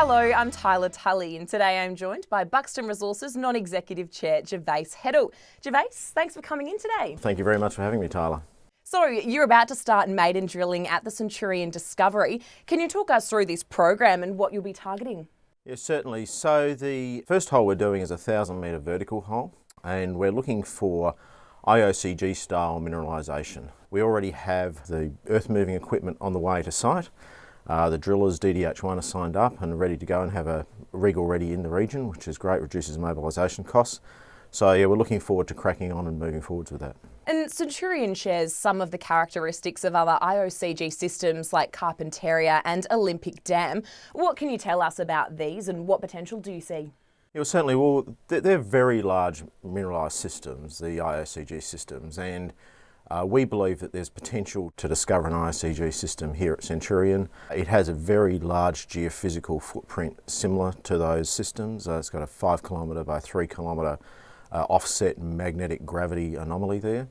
Hello, I'm Tylah Tully, and today I'm joined by Buxton Resources Non-Executive Chair Gervaise Heddle. Gervaise, thanks for coming in today. Thank you very much for having me, Tylah. So, you're about to start maiden drilling at the Centurion discovery. Can you talk us through this program and what you'll be targeting? Yes, certainly. So the first hole we're doing is a 1,000-metre vertical hole, and we're looking for IOCG style mineralisation. We already have the earth moving equipment on the way to site. The drillers DDH1 are signed up and ready to go and have a rig already in the region, which is great, reduces mobilisation costs. So yeah, we're looking forward to cracking on and moving forwards with that. And Centurion shares some of the characteristics of other IOCG systems like Carrapateena and Olympic Dam. What can you tell us about these and what potential do you see? Yeah, well, certainly, they're very large mineralised systems, the IOCG systems, and we believe that there's potential to discover an IOCG system here at Centurion. It has a very large geophysical footprint similar to those systems. It's got a 5 kilometre by 3 kilometre offset magnetic gravity anomaly there,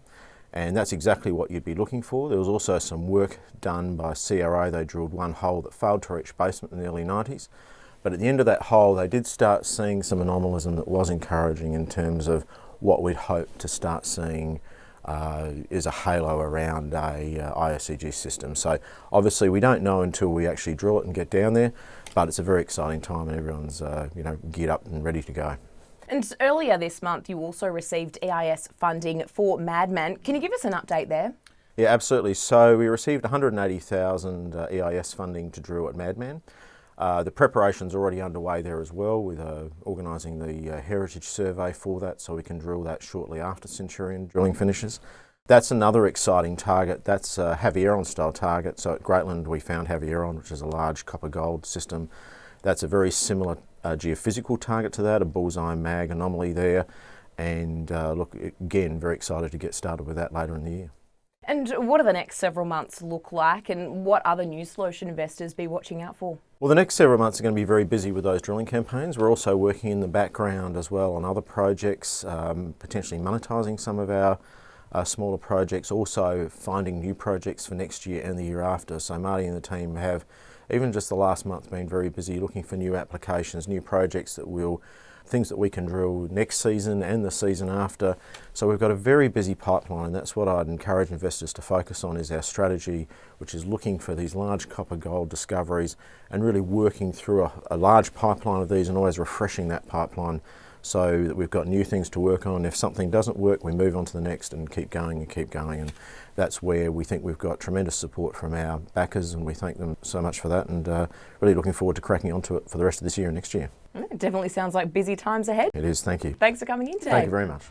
and that's exactly what you'd be looking for. There was also some work done by CRO. They drilled one hole that failed to reach basement in the early 90s, but at the end of that hole they did start seeing some anomalism that was encouraging in terms of what we'd hope to start seeing is a halo around a IOCG system. So obviously we don't know until we actually drill it and get down there, but it's a very exciting time and everyone's geared up and ready to go. And earlier this month you also received EIS funding for Maiden. Can you give us an update there? Yeah, absolutely. So we received 180,000 EIS funding to drill at Maiden. The preparation's already underway there as well, with organising the heritage survey for that, so we can drill that shortly after Centurion drilling finishes. That's another exciting target. That's a Havieron style target. So at Greatland we found Havieron, which is a large copper gold system. That's a very similar geophysical target to that, a bullseye mag anomaly there. And look, again, very excited to get started with that later in the year. And what do the next several months look like, and what other news flow should investors be watching out for? Well, the next several months are going to be very busy with those drilling campaigns. We're also working in the background as well on other projects, potentially monetising some of our smaller projects, also finding new projects for next year and the year after. So Marty and the team have, even just the last month, been very busy looking for new applications, new projects things that we can drill next season and the season after. So we've got a very busy pipeline, and that's what I'd encourage investors to focus on, is our strategy, which is looking for these large copper gold discoveries and really working through a large pipeline of these and always refreshing that pipeline so that we've got new things to work on. If something doesn't work, we move on to the next and keep going and keep going. And that's where we think we've got tremendous support from our backers, and we thank them so much for that, and really looking forward to cracking onto it for the rest of this year and next year. It definitely sounds like busy times ahead. It is, thank you. Thanks for coming in today. Thank you very much.